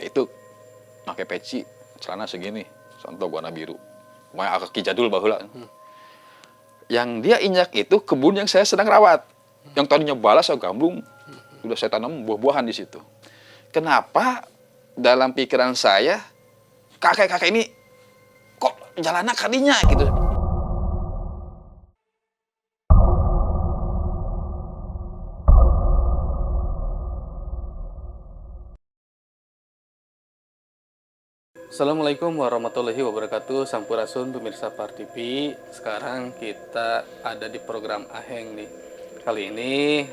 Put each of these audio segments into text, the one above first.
itu pakai peci, celana segini, contoh warna biru. Makanya kaki jadul baheula. Yang dia injak itu kebun yang saya sedang rawat. Yang tadinya balas atau gambung, udah saya tanam buah-buahan di situ. Kenapa dalam pikiran saya kakek-kakek ini kok jalannya kadinya gitu? Assalamualaikum warahmatullahi wabarakatuh. Sampurasun pemirsa Par TV. Sekarang kita ada di program Aheng nih. Kali ini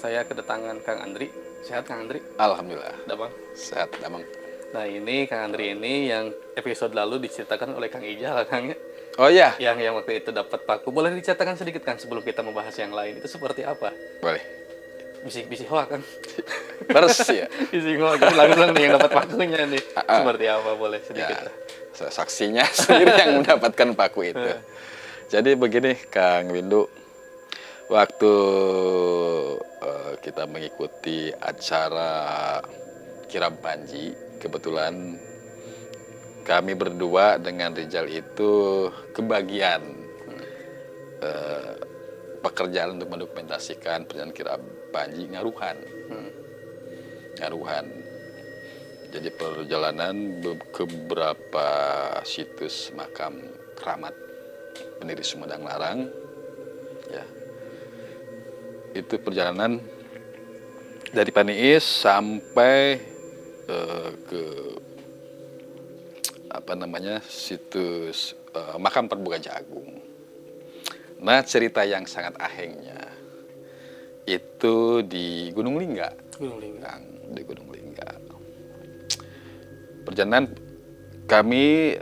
saya kedatangan Kang Andri. Sehat Kang Andri? Alhamdulillah. Damang. Sehat, Damang. Nah ini Kang Andri ini yang episode lalu diceritakan oleh Kang Ijal Kang ya. Oh iya, Yang waktu itu dapat paku. Boleh diceritakan sedikit Kang sebelum kita membahas yang lain. Itu seperti apa? boleh. Bisi hoa Kang. Terus ya. Bisi hoa gitu langsung nih yang dapat pakunya nih. Seperti apa boleh sedikit Ya, lah. saya saksinya sendiri yang mendapatkan paku itu. Jadi begini, Kang Windu, waktu kita mengikuti acara kirab Panji, kebetulan kami berdua dengan Rijal itu kebagian pekerjaan untuk mendokumentasikan perjalanan kirab Panji Ngaruhan. Ngaruhan. Jadi perjalanan ke beberapa situs makam keramat pendiri Sumedang Larang, ya. Itu perjalanan dari Paniis sampai ke situs makam Perbuga Jagung. Nah, cerita yang sangat ahengnya itu di Gunung Lingga. Gunung Lingga. Di Gunung Lingga. Perjalanan kami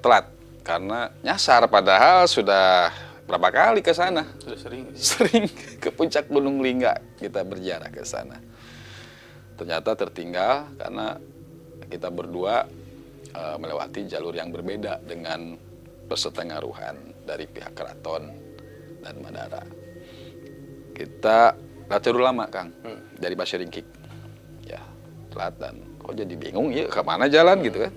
telat karena nyasar, padahal sudah berapa kali ke sana. Sudah sering. Sering ke puncak Gunung Lingga kita berziarah ke sana. Ternyata tertinggal karena kita berdua melewati jalur yang berbeda dengan peserta ngaruhan dari pihak keraton dan Madara. Kita terlalu lama, Kang, dari Pasieringkik. Ya, telat dan kok jadi bingung ya kemana jalan gitu kan.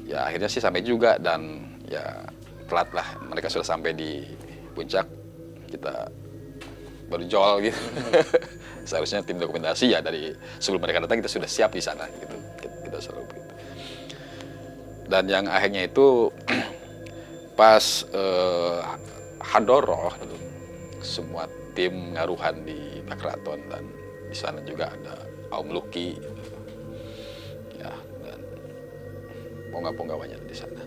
Ya akhirnya sih sampai juga dan ya telat lah. Mereka sudah sampai di puncak, kita berjol gitu. Seharusnya tim dokumentasi ya dari sebelum mereka datang kita sudah siap di sana gitu. Kita selalu begitu. Dan yang akhirnya itu pas Hadoroh, semua tim ngaruhan di Pak Keraton dan di sana juga ada Aum Luki, ya, dan pongga-ponggawanya di sana.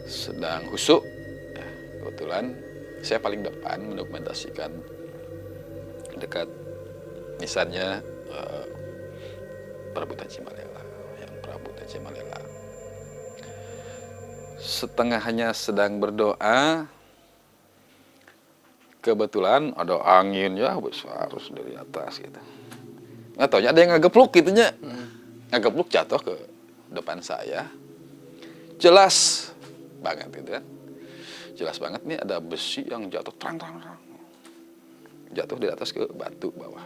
Sedang husuk, ya, kebetulan saya paling depan mendokumentasikan dekat misalnya Prabu Tajimalela, yang Prabu Tajimalela. Setengahnya sedang berdoa, kebetulan ada angin ya besar dari atas gitu. Nggak taunya ada yang ngagepluk gitunya. Ngagepluk jatuh ke depan saya. Jelas banget gitu kan. Jelas banget nih ada besi yang jatuh terang. Jatuh di atas ke batu bawah.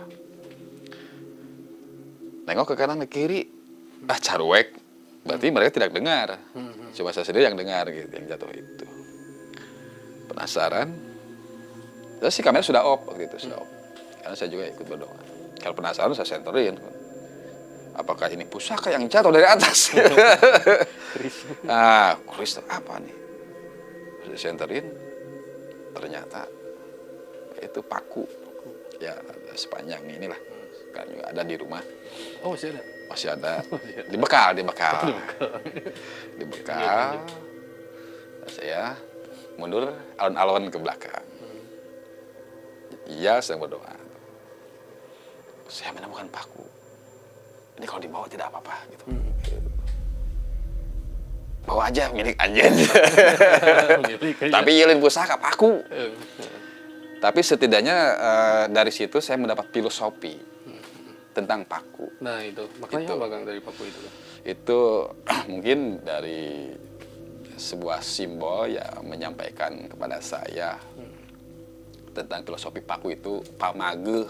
Nengok ke kanan ke kiri, carwek. Berarti mereka tidak dengar. Cuma saya sendiri yang dengar gitu, yang jatuh itu. Penasaran. Terus si kamera sudah off waktu itu, sudah off. Karena saya juga ikut berdoa. Kalau penasaran saya senterin. Apakah ini pusaka yang jatuh dari atas? Nah, keris apa nih? Saya senterin. Ternyata itu paku. Ya, sepanjang inilah. Kan juga ada di rumah. Oh masih ada? Masih ada. Dibekal. Saya mundur alon-alon ke belakang. Iya, sedang berdoa. Saya menemukan paku. Ini kalau dibawa tidak apa-apa gitu. Bawa aja milik anjen. Tapi yelin pusaka paku. Tapi setidaknya dari situ saya mendapat filosofi tentang paku. Nah itu, makanya apa Kang dari paku itu? Itu mungkin dari sebuah simbol ya menyampaikan kepada saya tentang filosofi paku itu pamageh,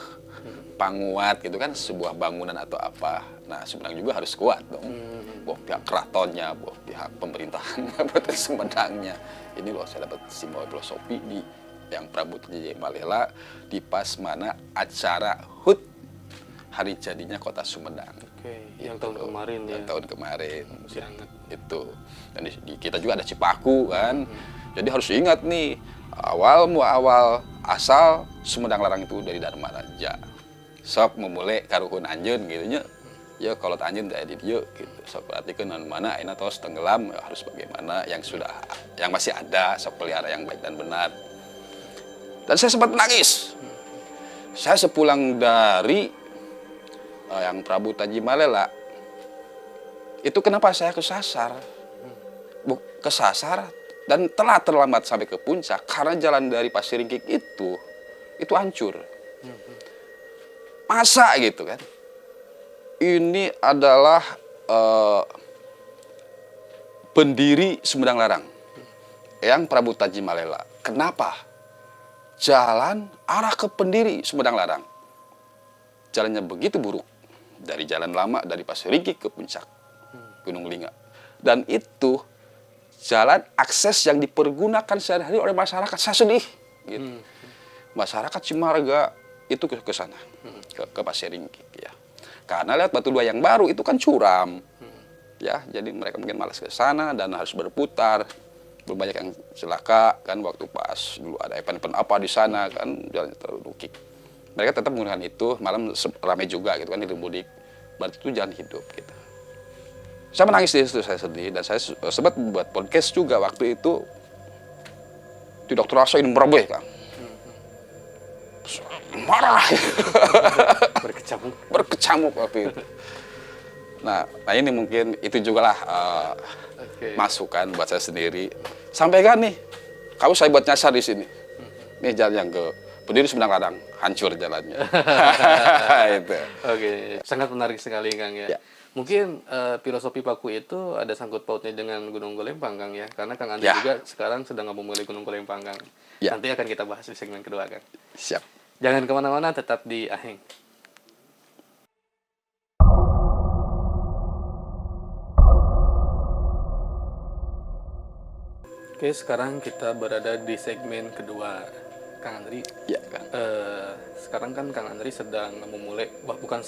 panguat gitu kan, sebuah bangunan atau apa. Nah, Sumedang juga harus kuat dong. Buat pihak keratonnya, buat pihak pemerintahannya, buat Sumedangnya. Ini loh saya dapat simbol filosofi di yang Prabu Taji Malela di pas mana acara HUT hari jadinya kota Sumedang. Oke, yang tahun kemarin ya. Yang tahun kemarin. Sangat. Itu. Dan kita juga ada Cipaku kan. Jadi harus ingat nih, awal asal Sumedang Larang itu dari Dharma Raja. Sok memulai karuhun anjeun gitu nya. Ya kalau anjeun teh di dieu gitu. Sok perhatikan mana ayeuna tos tenggelam harus bagaimana yang masih ada, sok pelihara yang baik dan benar. Dan saya sempat menangis. Saya sepulang dari yang Prabu Taji Malela, itu kenapa saya kesasar? Kesasar dan telah terlambat sampai ke puncak karena jalan dari Pasir Ringkik itu hancur. Masa gitu kan? Ini adalah pendiri Sumedang Larang, yang Prabu Taji Malela. Kenapa? Jalan arah ke pendiri Sumedang Larang, jalannya begitu buruk. Dari jalan lama dari Pasir Ringkik ke puncak Gunung Lingga. Dan itu jalan akses yang dipergunakan sehari-hari oleh masyarakat. Saya sedih gitu. Masyarakat Cimarga itu ke sana, ke Pasir Ringkik ya. Karena lihat batu dua yang baru itu kan curam. Ya, jadi mereka mungkin malas ke sana dan harus berputar. Belum banyak yang celaka kan waktu pas dulu ada event-event apa di sana kan, jalannya terlalu dukik. Mereka tetap menggunakan itu, malam ramai juga gitu kan, hidup mudik. Berarti itu jalan hidup gitu. Saya menangis di situ, saya sedih, dan saya sempat membuat podcast juga waktu itu. Tidak terasa ini merobeh kan. Marah. Berkecamuk waktu itu. Nah ini mungkin itu juga lah masukan buat saya sendiri. Sampaikan nih, kamu saya buat nyasar di sini. Nih jalan yang ke pendiri Sumedang Larang, hancur jalannya. Itu. Oke, sangat menarik sekali Kang ya. Mungkin filosofi paku itu ada sangkut pautnya dengan Gunung Golempang Kang ya, karena Kang Andri juga sekarang sedang memulai Gunung Golempang Kang. Nanti akan kita bahas di segmen kedua Kang. Siap. Jangan kemana-mana, tetap di Aheng. Oke, sekarang kita berada di segmen kedua, Kang Andri. Ya, Kang. Sekarang kan Kang Andri sedang memulai, bahkan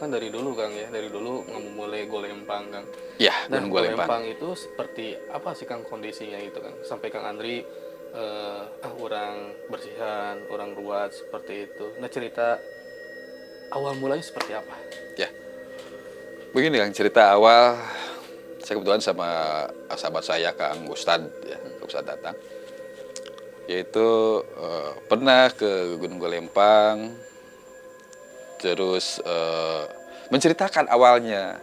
dari dulu Kang ya, dari dulu memulai Golempang Kang. Ya, Nah, Golempang Golempang itu seperti apa sih Kang kondisinya itu Kang? Sampai Kang Andri, orang bersihan, orang ruat seperti itu. Nah, cerita awal mulanya seperti apa? Ya, begini Kang, cerita awal. Saya kebetulan sama sahabat saya Kang Ustad ya, Kang Ustad datang. Yaitu pernah ke Gunung Golempang, terus menceritakan awalnya.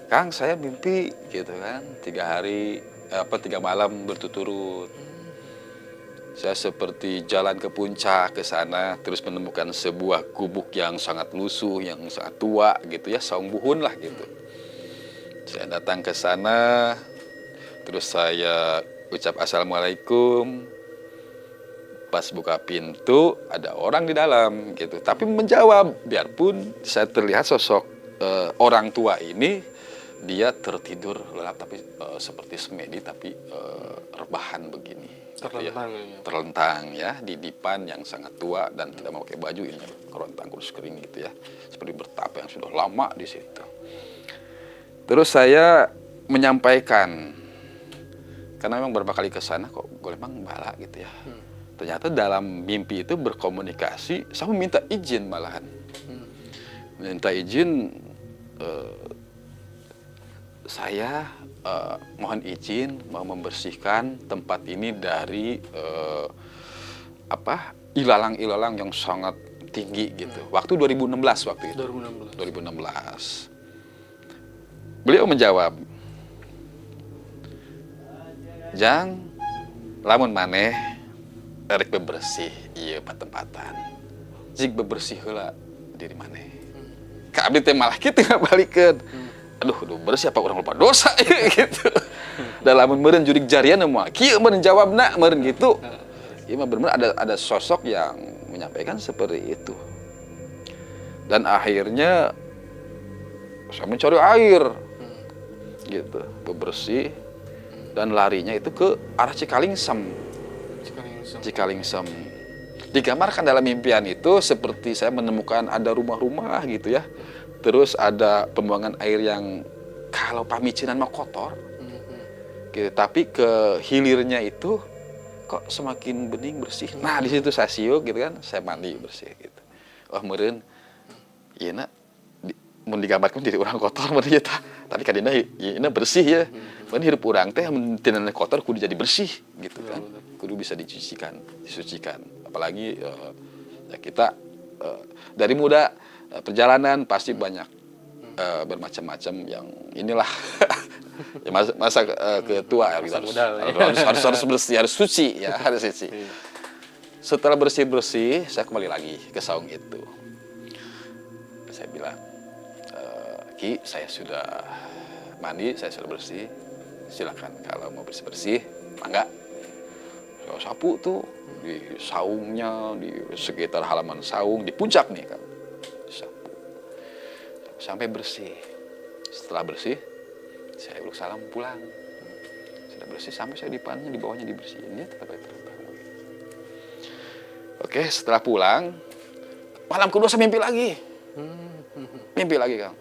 Kang, saya mimpi gitu kan, 3 malam berturut-turut. Saya seperti jalan ke puncak ke sana, terus menemukan sebuah gubuk yang sangat lusuh, yang sangat tua gitu ya, saung buhun lah gitu. Saya datang ke sana, terus saya ucap assalamualaikum. Pas buka pintu ada orang di dalam gitu, tapi menjawab, biarpun saya terlihat sosok orang tua ini, dia tertidur lelap tapi seperti semedi tapi rebahan begini. Terlentang gitu ya. Terlentang ya di dipan yang sangat tua dan tidak memakai baju, ini kerontang kurus kering gitu ya, seperti bertapa yang sudah lama di situ. Terus saya menyampaikan, karena memang beberapa kali ke sana kok Golempang bala gitu ya. Ternyata dalam mimpi itu berkomunikasi, saya meminta izin malahan. Minta izin, saya mohon izin mau membersihkan tempat ini dari ilalang-ilalang yang sangat tinggi gitu. Waktu 2016 waktu itu. 2016. Beliau menjawab, Jang, lamun maneh erek bebersih ieu patempatan. Jig bebersih heula diri maneh. Ka abdi teh malah kitu ngabalikeun. Aduh bersih apa urang lupa dosa gitu. Da lamun meureun jurig jarian moal kieu meureun jawabna meureun gitu. Ya benar-benar ada sosok yang menyampaikan seperti itu. Dan akhirnya saya mencari air, gitu, bebersih, dan larinya itu ke arah Cikalingsem. Cikalingsem. Digambarkan dalam impian itu seperti saya menemukan ada rumah-rumah gitu ya. Terus ada pembuangan air yang kalau pamicinan mah kotor. Gitu. Tapi ke hilirnya itu kok semakin bening bersih. Nah, di situ saya siuk gitu kan, saya mandi bersih gitu. Oh, meureun ieu na mun digambarkan jadi orang kotor meureun ieu tah. Tapi kadina ieu bersih ya. Mun hirup urang teh mun tina kotor kudu jadi bersih gitu kan. Kudu bisa disucikan. Apalagi ya kita dari muda perjalanan pasti banyak bermacam-macam yang inilah ya masa ketua ya, harus bersih, harus suci ya, harus suci. Setelah bersih saya kembali lagi ke saung itu. Saya bilang, Ki, saya sudah mandi, saya sudah bersih, silakan kalau mau bersih mangga. Saya sapu tuh di saungnya, di sekitar halaman saung, di puncak nih kan, sapu sampai bersih. Setelah bersih, saya uluk salam pulang. Sudah bersih sampai saya dipannya di bawahnya dibersihin, dia tetap terbang. Oke, setelah pulang, malam kedua saya mimpi lagi. Mimpi lagi, Kang.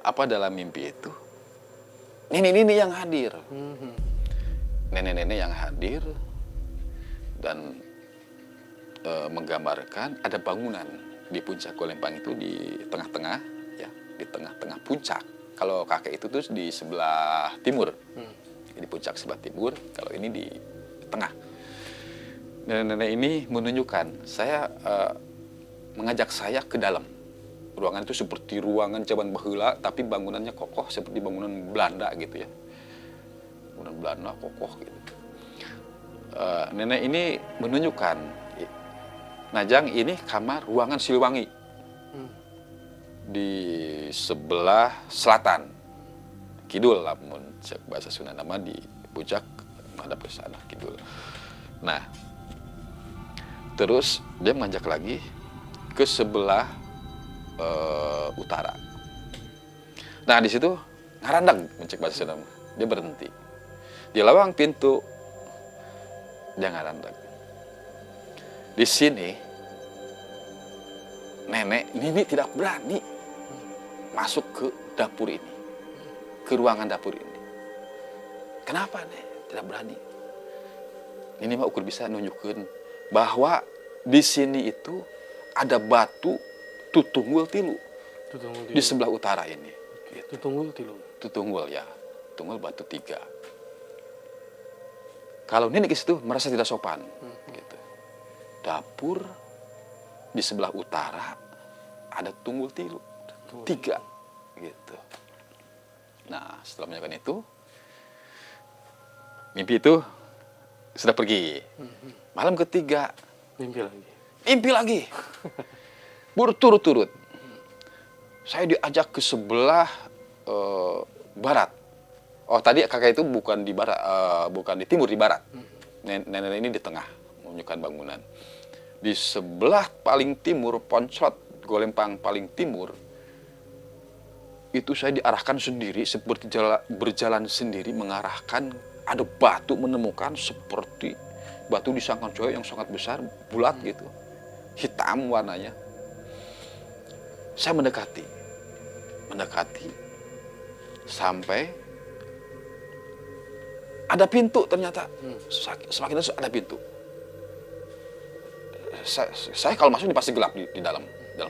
Apa dalam mimpi itu? Nenek-nenek yang hadir. Nenek-nenek yang hadir dan menggambarkan ada bangunan di puncak Golempang itu di tengah-tengah, ya, di tengah-tengah puncak. Kalau kakek itu tuh di sebelah timur, di puncak sebelah timur. Kalau ini di tengah. Nenek-nenek ini menunjukkan saya, mengajak saya ke dalam. Ruangan itu seperti ruangan zaman baheula, tapi bangunannya kokoh seperti bangunan Belanda gitu ya. Bangunan Belanda kokoh gitu. Nenek ini menunjukkan, Najang ini kamar ruangan Siliwangi di sebelah selatan, kidul lah, cek bahasa Sunda nama di puncak menghadap ke sana kidul. Nah, terus dia mengajak lagi ke sebelah utara. Nah, di situ ngarandag mencek bahasa Sunda, dia berhenti di lawang pintu, dia ngarandag. Di sini nenek Nini tidak berani masuk ke dapur ini, ke ruangan dapur ini. Kenapa, Nek? Tidak berani. Nini mah ukur bisa nunjukin bahwa di sini itu ada batu tutunggul tilu di sebelah utara ini. Gitu. Tutunggul tilu. Tutunggul ya, tunggul batu 3. Kalau Nini ke situ merasa tidak sopan. Gitu. Dapur di sebelah utara ada tunggul tilu 3 gitu. Nah, setelah menyampaikan itu, mimpi itu sudah pergi. Malam ketiga mimpi lagi berturut-turut. Saya diajak ke sebelah barat. Oh, tadi kakak itu bukan di barat, bukan di timur, di barat. Nenek ini di tengah menunjukkan bangunan. Di sebelah paling timur, Poncot Golempang paling timur, itu saya diarahkan sendiri, seperti berjalan sendiri, mengarahkan ada batu, menemukan seperti batu di Sangkanjoyo yang sangat besar, bulat gitu, hitam warnanya. Saya mendekati, sampai ada pintu ternyata. Semakin ada pintu. Saya kalau masuk ini pasti gelap di dalam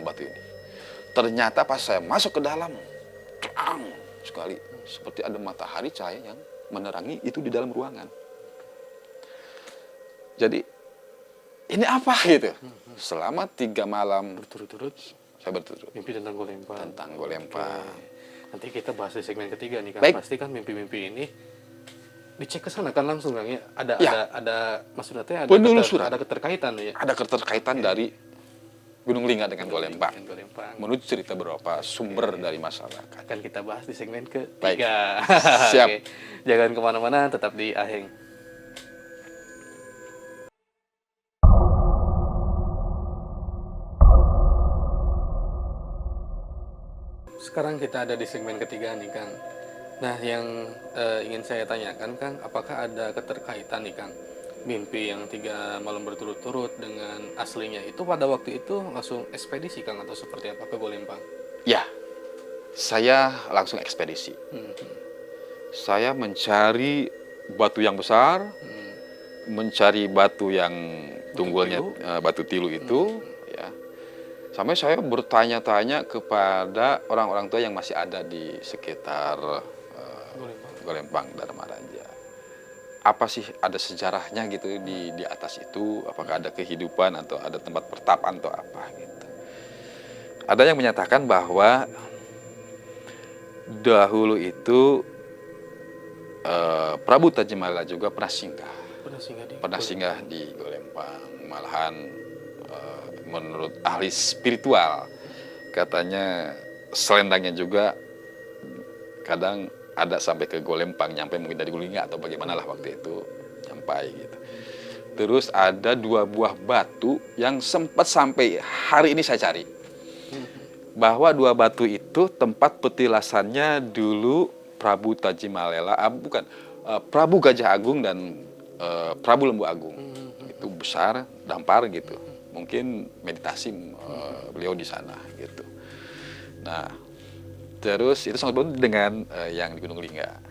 batu ini. Ternyata pas saya masuk ke dalam, terang sekali, seperti ada matahari cahaya yang menerangi itu di dalam ruangan. Jadi ini apa gitu? Selama 3 malam Berturut-turut saya berturut mimpi tentang Golempang. tentang Golempang. Nanti kita bahas di segmen ketiga nih kan. Baik. Pasti kan mimpi-mimpi ini dicek ke sana kan langsung Kang ya. Ada maksudnya teh Penelusuran. ada keterkaitan ya. Ada keterkaitan dari Gunung Lingga dengan Golempang. Golempang. Menurut cerita beberapa sumber dari masyarakat. Akan kita bahas di segmen ketiga. Baik. Siap. Oke. Jangan kemana-mana, tetap di Aheng. Sekarang kita ada di segmen ketiga nih Kang. Nah yang ingin saya tanyakan Kang, apakah ada keterkaitan nih Kang, mimpi yang 3 malam berturut-turut dengan aslinya itu pada waktu itu langsung ekspedisi Kang atau seperti apa ke Golempang? Ya, saya langsung ekspedisi. Hmm, Saya mencari batu yang besar, mencari batu yang tunggulnya tilu. batu tilu itu, ya. Sampai saya bertanya-tanya kepada orang-orang tua yang masih ada di sekitar Golempang. Golempang Dharmaraja. Apa sih ada sejarahnya gitu di atas itu? Apakah ada kehidupan atau ada tempat pertapaan atau apa gitu? Ada yang menyatakan bahwa dahulu itu Prabu Tajimalela juga pernah singgah di Golempang. Malahan menurut ahli spiritual katanya selendangnya juga kadang ada sampai ke Golempang, nyampe mungkin dari Gulingga atau bagaimana lah waktu itu sampai gitu. Terus ada 2 buah batu yang sempat sampai hari ini saya cari, bahwa 2 batu itu tempat petilasannya dulu Prabu Tajimalela, Prabu Gajah Agung dan Prabu Lembu Agung. Itu besar, dampar gitu. Mungkin meditasi beliau di sana gitu. Nah, terus itu sangat berbeda dengan yang di Gunung Lingga.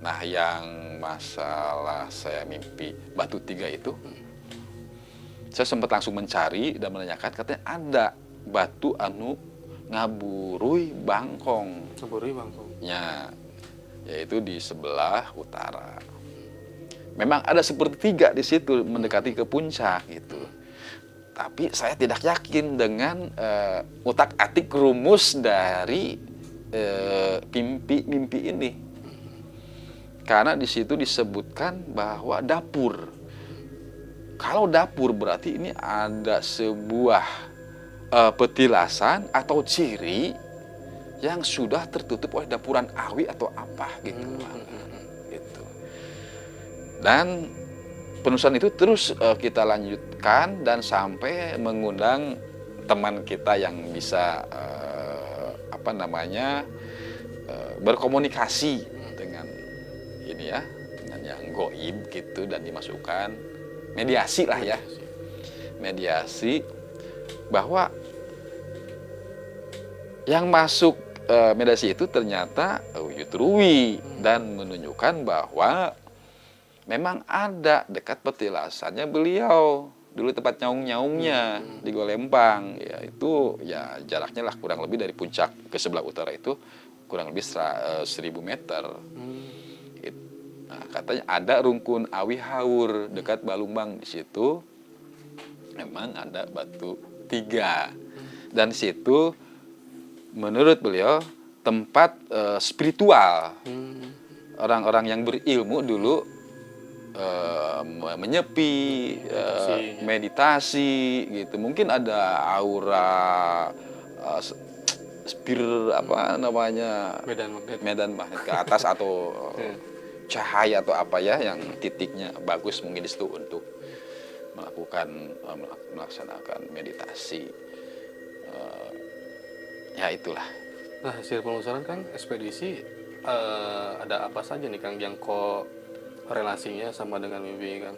Nah, yang masalah saya mimpi batu 3 itu, saya sempat langsung mencari dan menanyakan, katanya ada batu anu ngaburui bangkong. Ngaburui bangkong. Ya, yaitu di sebelah utara. Memang ada seperti 3 di situ mendekati ke puncak gitu. Tapi saya tidak yakin dengan utak-atik rumus dari mimpi ini. Karena di situ disebutkan bahwa dapur. Kalau dapur berarti ini ada sebuah petilasan atau ciri yang sudah tertutup oleh dapuran awi atau apa gitu. Gitu. Dan penelusuran itu terus kita lanjutkan dan sampai mengundang teman kita yang bisa berkomunikasi dengan ini ya, dengan yang goib gitu, dan dimasukkan mediasi lah ya, mediasi bahwa yang masuk mediasi itu ternyata Uyutruwi dan menunjukkan bahwa memang ada dekat petilasannya beliau dulu tempat nyaung-nyaungnya di Golempang, ya itu ya jaraknya lah kurang lebih dari puncak ke sebelah utara itu kurang lebih 1000 meter. Nah, katanya ada rungkun awi haur dekat Balumbang, di situ memang ada batu 3 dan di situ menurut beliau tempat spiritual orang-orang yang berilmu dulu menyepi, meditasi gitu. Mungkin ada aura medan magnet ke atas atau cahaya atau apa ya yang titiknya bagus mungkin di situ untuk melaksanakan meditasi. Ya itulah. Nah, hasil penelusuran Kang, ekspedisi ada apa saja nih Kang yang relasinya sama dengan mimpi Kang?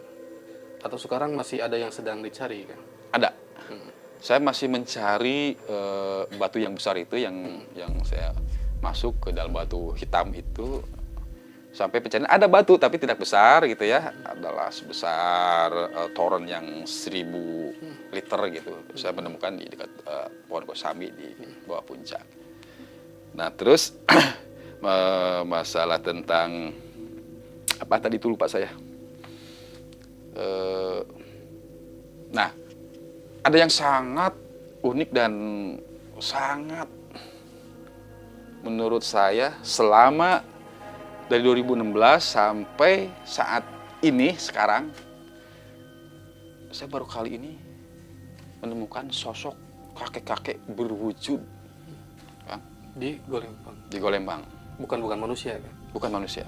Atau sekarang masih ada yang sedang dicari Kang? Ada. Saya masih mencari batu yang besar itu yang saya masuk ke dalam batu hitam itu sampai pencarian ada batu tapi tidak besar gitu ya, adalah sebesar toren yang 1000 liter gitu. Saya menemukan di dekat pohon kosambi di bawah puncak. Nah terus masalah tentang apa tadi itu lupa saya. Nah, ada yang sangat unik dan sangat menurut saya selama dari 2016 sampai saat ini sekarang, saya baru kali ini menemukan sosok kakek-kakek berwujud di Golempang. Di Golempang. Bukan manusia kan? Bukan manusia.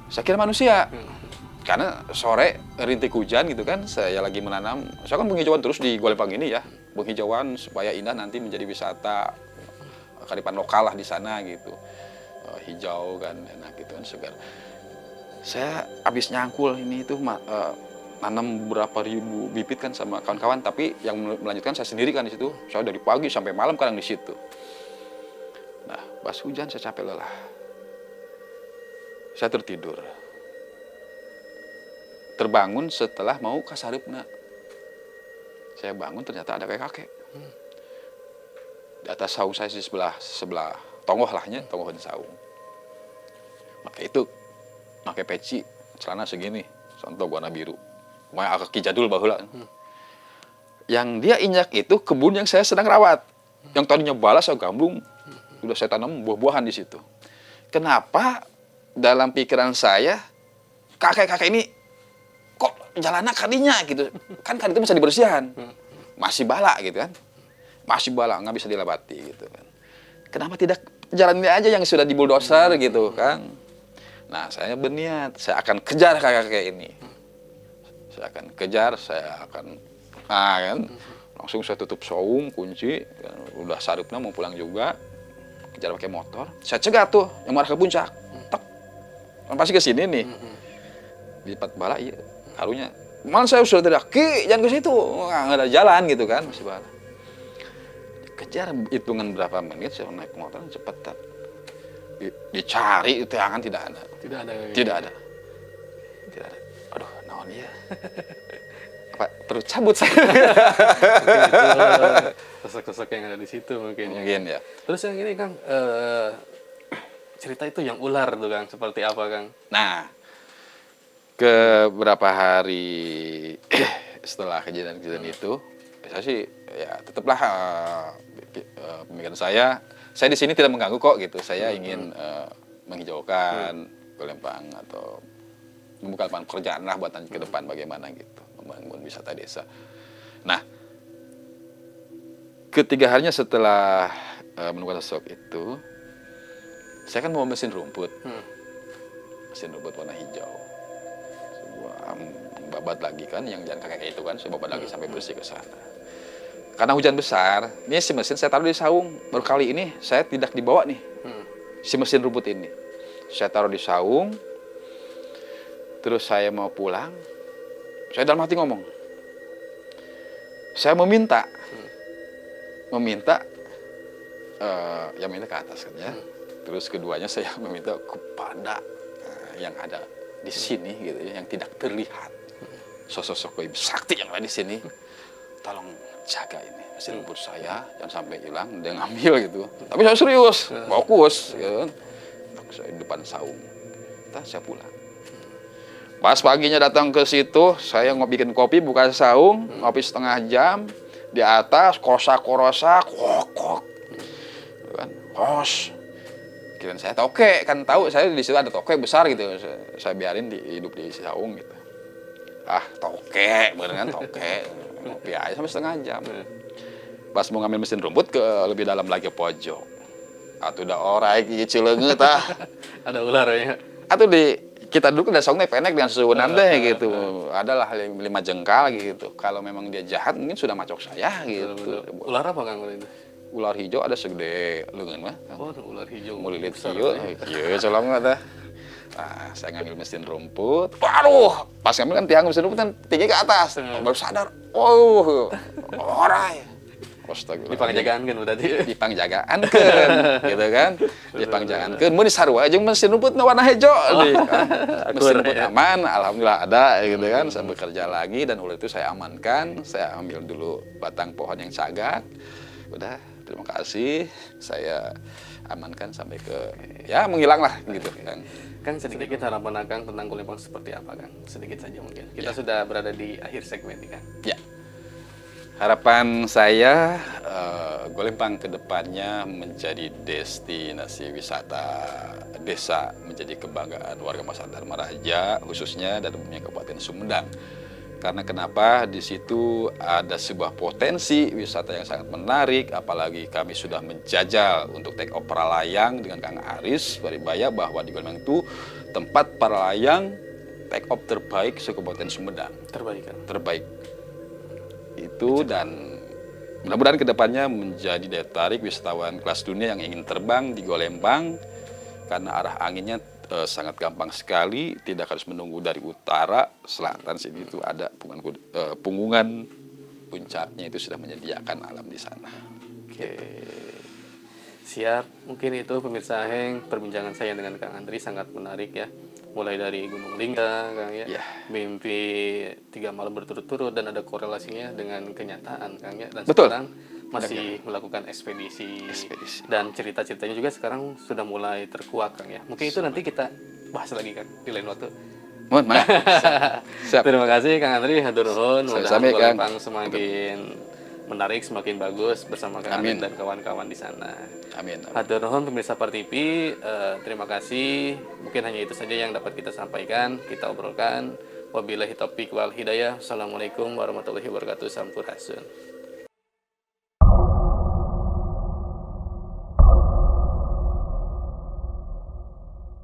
Saya kira manusia. Karena sore rintik hujan gitu kan, saya lagi menanam. Saya kan penghijauan terus di Golempang ini ya. Penghijauan supaya indah nanti menjadi wisata kearifan lokal lah di sana gitu. Hijau kan enak gitu kan, segar. Saya habis nyangkul ini itu nanam berapa ribu bibit kan sama kawan-kawan, tapi yang melanjutkan saya sendiri kan di situ. Saya dari pagi sampai malam kadang di situ. Nah, pas hujan saya capek lelah. Saya tertidur. Terbangun setelah mau ka saripna. Saya bangun ternyata ada kakek-kakek. Di atas saung saya di sebelah tongoh lahnya, tongoh di saung. Maka itu pakai peci, celana segini, contoh warna biru. Pokoknya agak jadul baheula. Yang dia injak itu kebun yang saya sedang rawat. Yang tadinya balas saya gambung, udah saya tanam buah-buahan di situ. Kenapa dalam pikiran saya kakek-kakek ini kok jalannya kadinya gitu? Kan itu bisa dibersihan. Masih bala gitu kan. Masih bala, nggak bisa dilewati gitu kan. Kenapa tidak jalannya aja yang sudah dibuldoser gitu kan? Nah, saya berniat, saya akan kejar kakek-kakek ini. Saya akan kejar, saya akan, kan, langsung saya tutup saung, kunci, kan, udah saripna mau pulang juga, kejar pakai motor. Saya cegat tuh, yang marah ke puncak, tek, kan pasti ke sini nih, lipat bala, iya, harunya. Malah saya sudah teriak, Ki, jangan ke situ, nggak ada jalan gitu kan, masih bala. Kejar hitungan berapa menit, saya naik motor cepet tak. Dicari itu tangan tidak ada. Tidak ada. Tidak ada. Tidak ada. Aduh, naon ya. Apa perlu cabut saya? Sosok-sosok yang ada di situ mungkin. Mungkin ya. Terus yang ini Kang, cerita itu yang ular tuh Kang, seperti apa Kang? Nah, ke beberapa hari setelah kejadian-kejadian itu, saya sih ya tetaplah pemikiran saya di sini tidak mengganggu kok gitu. Saya ingin menghijaukan Golempang atau membuka lapangan pekerjaan lah buat ke depan bagaimana gitu, membangun wisata desa. Nah, ketiga harinya setelah menemukan sosok itu, saya kan mau mesin rumput, mesin rumput warna hijau. Sebuah babat lagi kan, yang jalan kakek itu kan, saya babat lagi sampai bersih ke sana. Karena hujan besar, ini si mesin saya taruh di saung. Baru kali ini saya tidak dibawa nih, si mesin rumput ini. Saya taruh di saung, terus saya mau pulang. Saya dalam hati ngomong, saya meminta, yang minta ke atas kan ya. Terus keduanya saya meminta kepada yang ada di sini gitu ya, yang tidak terlihat, sosok-sosok ibu sakti yang ada di sini, tolong jaga ini mesin rumput saya, jangan sampai hilang, dia ngambil gitu. Tapi saya serius, fokus, gitu. Saya di depan saung, saya pulang. Pas paginya datang ke situ, saya bikin kopi, buka saung, ngopi setengah jam, di atas korosa-korosa, kok, kan, kos. Kirain saya toke, kan tahu saya di situ ada toke besar gitu, saya biarin hidup di saung gitu. Ah, toke, bener kan toke. Ngopi aja sampai setengah jam. Pas mau ngambil mesin rumput ke lebih dalam lagi pojok. Atuh udah orai kieu cileungeut tah. Ada ular ya. Atuh kita dulu udah saungnya pendek dengan suhunan deh gitu. Adalah 5 jengkal gitu. Kalau memang dia jahat mungkin sudah macok saya gitu. Ular apa Kang itu? Ular hijau ada segede leungeun mah. Oh, ular hijau. Mulilit kieu. Kieu colong tah. Nah, saya ngambil mesin rumput. Waduh, pas ngambil kan tiang mesin rumput kan tinggi ke atas. Baru sadar. Oh, orai. Astagfirullah. Dipangjagaan kan berarti. Dipangjagaan kan, gitu kan. Dipangjagaan kan. Mun sarua jeung mesin rumput warna hijau. Mesin rumput aman, alhamdulillah ada gitu kan. Saya bekerja lagi dan ular itu saya amankan. Saya ambil dulu batang pohon yang cagak. Udah, terima kasih. Saya amankan sampai ke ya menghilang lah gitu kan. Kang, sedikit harapan Kang tentang Golempang seperti apa Kang? Sedikit saja mungkin. Kita sudah berada di akhir segmen nih Kang. Ya. Harapan saya Golempang ke depannya menjadi destinasi wisata desa, menjadi kebanggaan warga masyarakat Dharmaraja khususnya dan umumnya Kabupaten Sumedang. Karena kenapa? Di situ ada sebuah potensi wisata yang sangat menarik, apalagi kami sudah menjajal untuk take off para layang dengan Kang Aris Baribaya bahwa di Golempang itu tempat para layang take off terbaik se-Kabupaten Sumedang. Terbaik Kang. Terbaik. Itu dan Mudah-mudahan kedepannya menjadi daya tarik wisatawan kelas dunia yang ingin terbang di Golembang, karena arah anginnya sangat gampang sekali, tidak harus menunggu dari utara, selatan sini itu ada punggungan puncaknya itu sudah menyediakan alam di sana. Oke. Siap, mungkin itu pemirsa Aheng, perbincangan saya dengan Kang Andri sangat menarik ya. Mulai dari Gunung Lingga, Kang ya, Ya. mimpi 3 malam berturut-turut dan ada korelasinya dengan kenyataan, Kang ya. Dan Betul. sekarang masih melakukan ekspedisi. Ekspedisi. Dan cerita-ceritanya juga sekarang sudah mulai terkuak, Kang ya. Mungkin itu nanti kita bahas lagi, Kang, di lain waktu. Mohon maaf. Siap. Terima kasih Kang Andri, hatur nuhun. Mudah-mudahan Sama-sama, Kang. Golembang semakin menarik, semakin bagus bersama Kang Andri Amin. dan kawan-kawan di sana. Amin. Hatur nuhun pemirsa Par TV, terima kasih. Mungkin hanya itu saja yang dapat kita sampaikan, kita obrolkan. Wabillahi taufiq wal hidayah. Assalamualaikum warahmatullahi wabarakatuh. Sampurasun.